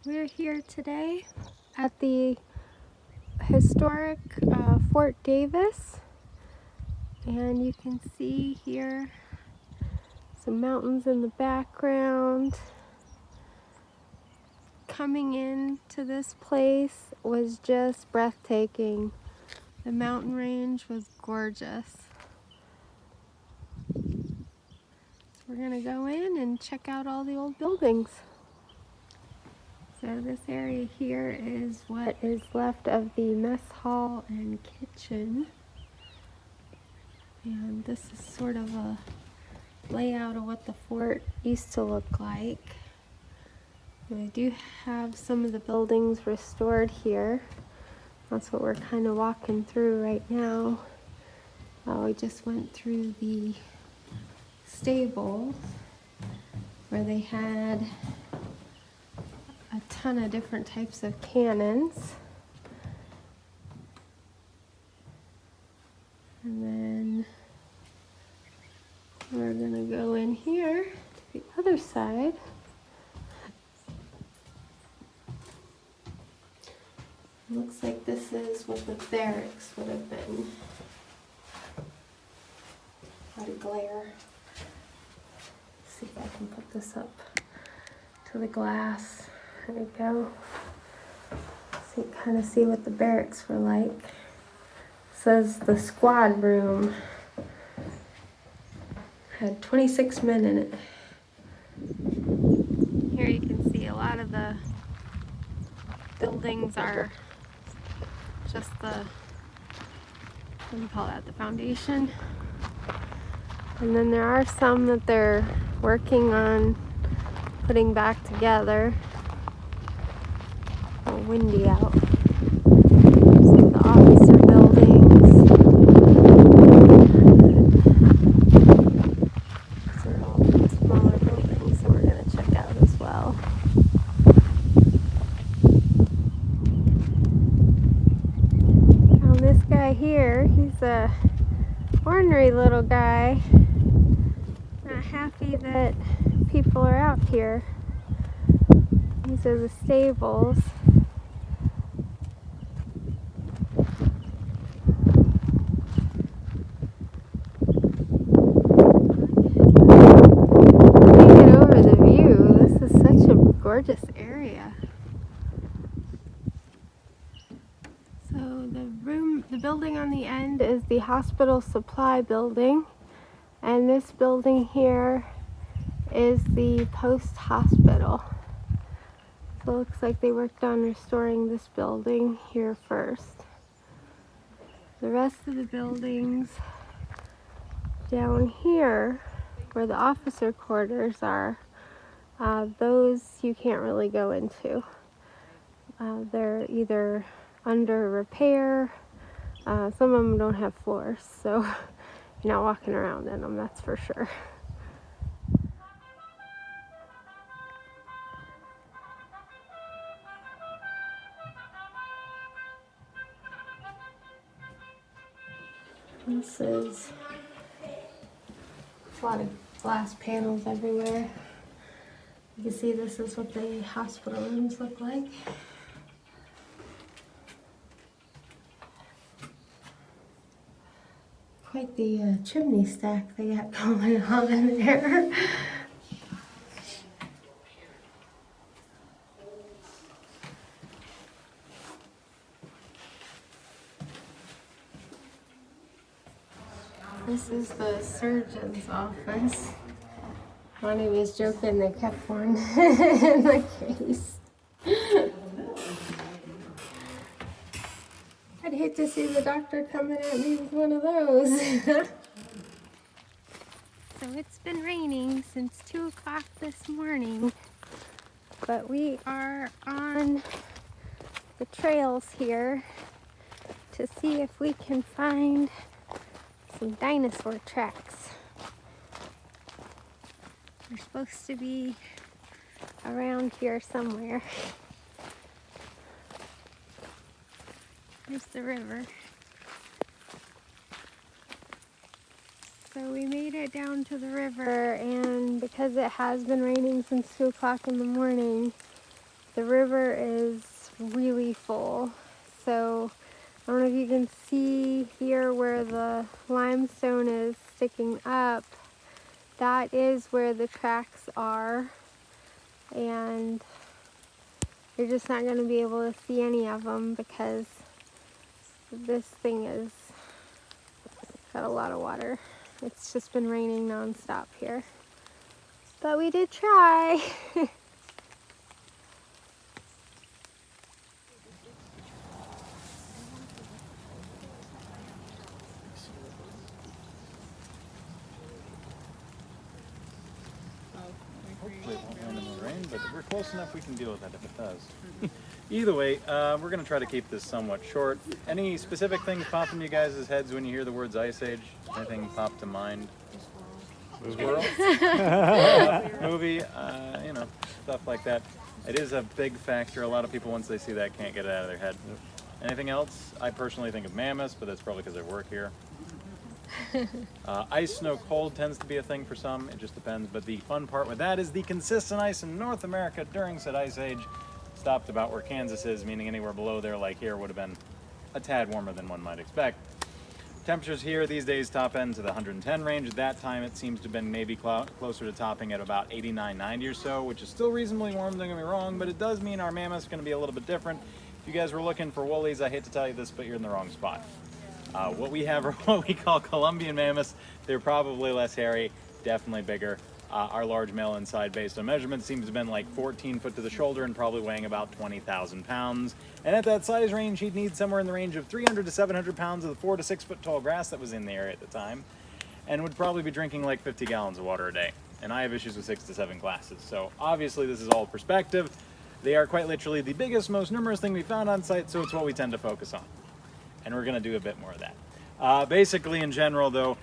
We're here today at the historic Fort Davis, and you can see here some mountains in the background. Coming into this place was just breathtaking. The mountain range was gorgeous. So we're gonna go in and check out all the old buildings. So this area here is what is left of the mess hall and kitchen. And this is sort of a layout of what the fort used to look like. And I do have some of the buildings restored here. That's what we're kind of walking through right now. We just went through the stables where they had a ton of different types of cannons. And then we're gonna go in here to the other side. Looks like this is what the barracks would have been. A lot of glare. Let's see if I can put this up to the glass. There we go. So you kind of see what the barracks were like. It says the squad room had 26 men in it. Here you can see a lot of the buildings are just the, what do you call that, the foundation. And then there are some that they're working on putting back together. A little windy out. Some of the officer buildings. These are all the smaller buildings that we're going to check out as well. Now this guy here, he's a ornery little guy. Not happy that people are out here. These are the stables. Get over the view. This is such a gorgeous area. So the building on the end is the hospital supply building, and this building here is the post hospital. So it looks like they worked on restoring this building here first. The rest of the buildings down here, where the officer quarters are, those you can't really go into. They're either under repair. Some of them don't have floors, so you're not walking around in them, that's for sure. This is a lot of glass panels everywhere. You can see this is what the hospital rooms look like. Quite the chimney stack they got going on in there. This is the surgeon's office. Ronnie was joking they kept one in the case. I'd hate to see the doctor coming at me with one of those. So it's been raining since 2 o'clock this morning, but we are on the trails here to see if we can find some dinosaur tracks. They're supposed to be around here somewhere. There's the river. So we made it down to the river, and because it has been raining since 2 o'clock in the morning, the river is really full. So I don't know if you can see here where the limestone is sticking up. That is where the tracks are, and you're just not going to be able to see any of them because this thing is got a lot of water. It's just been raining nonstop here. But we did try. Hopefully it won't land in the rain, but we're close enough we can deal with that if it does. Either way, we're going to try to keep this somewhat short. Any specific things pop in you guys' heads when you hear the words Ice Age? Anything pop to mind? Squirrel? Movie, you know, stuff like that. It is a big factor. A lot of people, once they see that, can't get it out of their head. Anything else? I personally think of mammoths, but that's probably because I work here. Ice, snow, cold tends to be a thing for some. It just depends. But the fun part with that is the consistent ice in North America during said ice age stopped about where Kansas is, meaning anywhere below there, like here, would have been a tad warmer than one might expect. Temperatures here these days top end to the 110 range. At that time, it seems to have been maybe closer to topping at about 89, 90 or so, which is still reasonably warm, don't get me wrong, but it does mean our mammoth's going to be a little bit different. If you guys were looking for woolies, I hate to tell you this, but you're in the wrong spot. What we have are what we call Columbian mammoths. They're probably less hairy, definitely bigger. Our large male inside, based on measurements, seems to have been like 14 foot to the shoulder and probably weighing about 20,000 pounds. And at that size range, he'd need somewhere in the range of 300 to 700 pounds of the 4 to 6 foot tall grass that was in the area at the time, and would probably be drinking like 50 gallons of water a day. And I have issues with 6 to 7 glasses. So obviously this is all perspective. They are quite literally the biggest, most numerous thing we found on site, so it's what we tend to focus on. And we're going to do a bit more of that. Basically, in general, though,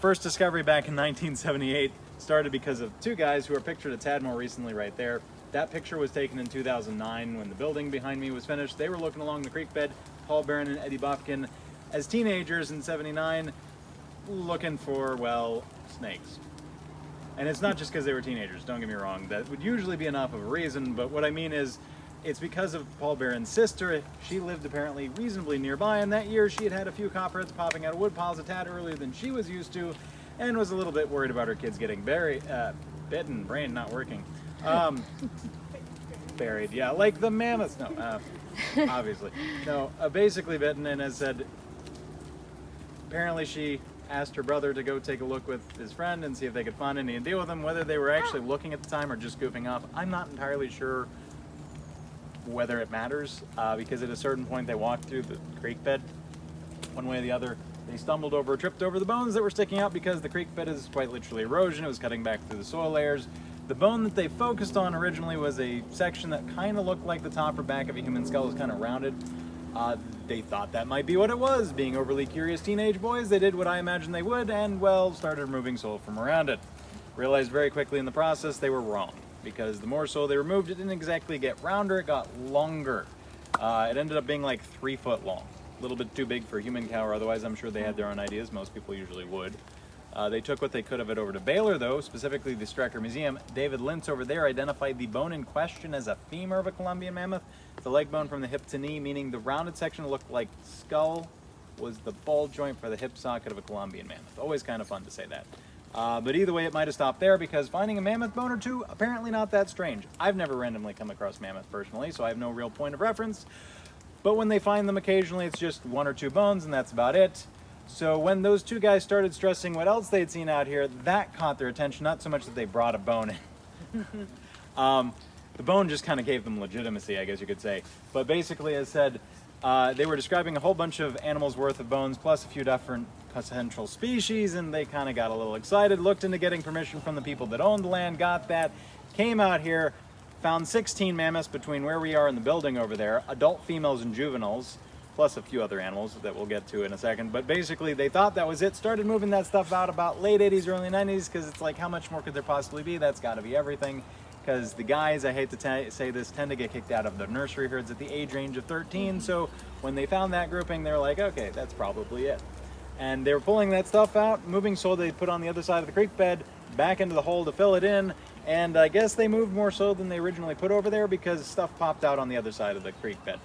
first discovery back in 1978 started because of two guys who are pictured a tad more recently right there. That picture was taken in 2009 when the building behind me was finished. They were looking along the creek bed, Paul Barron and Eddie Bufkin, as teenagers in '79, looking for, well, snakes. And it's not just because they were teenagers, don't get me wrong. That would usually be enough of a reason, but what I mean is, it's because of Paul Barron's sister. She lived apparently reasonably nearby, and that year she had had a few copperheads popping out of wood piles a tad earlier than she was used to, and was a little bit worried about her kids getting bitten, brain not working. Buried, yeah, like the mammoths. No, obviously. No, basically bitten, and as said, apparently she asked her brother to go take a look with his friend and see if they could find any and deal with him. Whether they were actually looking at the time or just goofing off, I'm not entirely sure whether it matters, because at a certain point they walked through the creek bed one way or the other. They stumbled over, tripped over the bones that were sticking out because the creek bed is quite literally erosion. It was cutting back through the soil layers. The bone that they focused on originally was a section that kind of looked like the top or back of a human skull, was kind of rounded. They thought that might be what it was. Being overly curious teenage boys, they did what I imagined they would and, well, started removing soil from around it. Realized very quickly in the process they were wrong, because the more soil they removed, it didn't exactly get rounder, it got longer. It ended up being like 3 foot long. A little bit too big for a human cow, or otherwise I'm sure they had their own ideas. Most people usually would. They took what they could of it over to Baylor, though, specifically the Strecker Museum. David Lintz over there identified the bone in question as a femur of a Columbian mammoth. The leg bone from the hip to knee, meaning the rounded section that looked like skull, was the ball joint for the hip socket of a Columbian mammoth. Always kind of fun to say that. But either way, it might have stopped there, because finding a mammoth bone or two, apparently not that strange. I've never randomly come across mammoth personally, so I have no real point of reference. But when they find them occasionally, it's just 1 or 2 bones, and that's about it. So when those two guys started stressing what else they'd seen out here, that caught their attention, not so much that they brought a bone in. The bone just kind of gave them legitimacy, I guess you could say. But basically, as said, they were describing a whole bunch of animals worth of bones, plus a few different potential species, and they kind of got a little excited, looked into getting permission from the people that owned the land, got that, came out here, found 16 mammoths between where we are in the building over there, adult females and juveniles, plus a few other animals that we'll get to in a second. But basically, they thought that was it, started moving that stuff out about late 80s, early 90s, because it's like, how much more could there possibly be? That's got to be everything. Because the guys, I hate to say this, tend to get kicked out of the nursery herds at the age range of 13, so when they found that grouping, they're like, okay, that's probably it. And they were pulling that stuff out, moving soil they put on the other side of the creek bed, back into the hole to fill it in, And I guess they moved more so than they originally put over there because stuff popped out on the other side of the creek bed.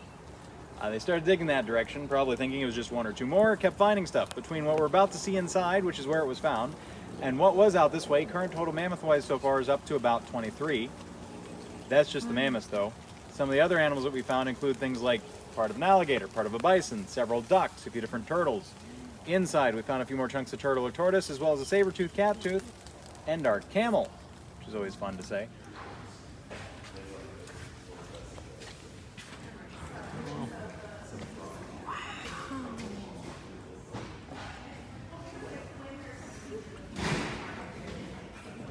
They started digging that direction, probably thinking it was just one or two more, kept finding stuff. Between what we're about to see inside, which is where it was found, and what was out this way, current total mammoth-wise so far is up to about 23. That's just the mammoths, though. Some of the other animals that we found include things like part of an alligator, part of a bison, several ducks, a few different turtles. Inside, we found a few more chunks of turtle or tortoise, as well as a saber-toothed cat-tooth, and our camel, which is always fun to say.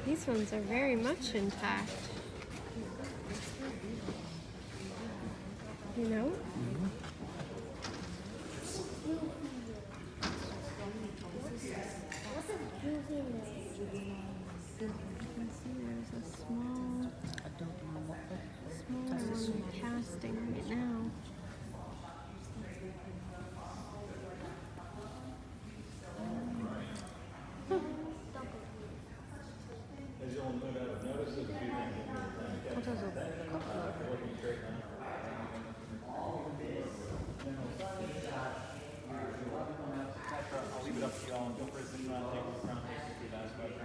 These ones are very much intact. You know? There's a small one casting right now. I'll leave it up to y'all, and don't forget to take this crown to the last question.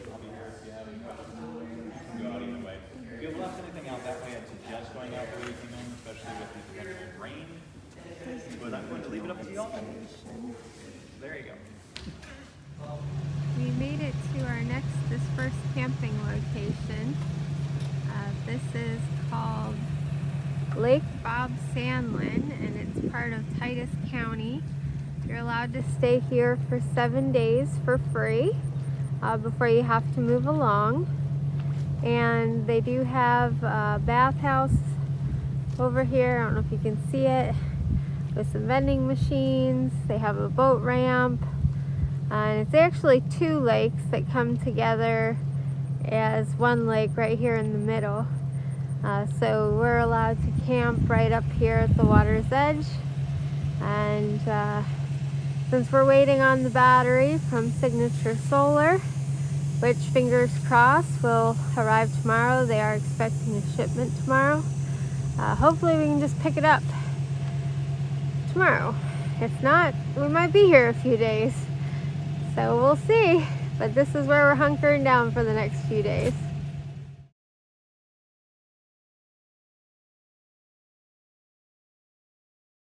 I'll be here if you have any questions. You can go out either way. If you left anything out that way, I'd suggest going out the way you came in, especially with the potential rain. But I'm going to leave it up to y'all. There you go. We made it to our this first camping location. This is called Lake Bob Sandlin, and it's part of Titus County. You're allowed to stay here for 7 days for free before you have to move along. And they do have a bathhouse over here. I don't know if you can see it, with some vending machines. They have a boat ramp. And it's actually two lakes that come together as one lake right here in the middle. So we're allowed to camp right up here at the water's edge. And since we're waiting on the battery from Signature Solar, which fingers crossed will arrive tomorrow, they are expecting a shipment tomorrow. Hopefully we can just pick it up tomorrow. If not, we might be here a few days. So we'll see. But this is where we're hunkering down for the next few days.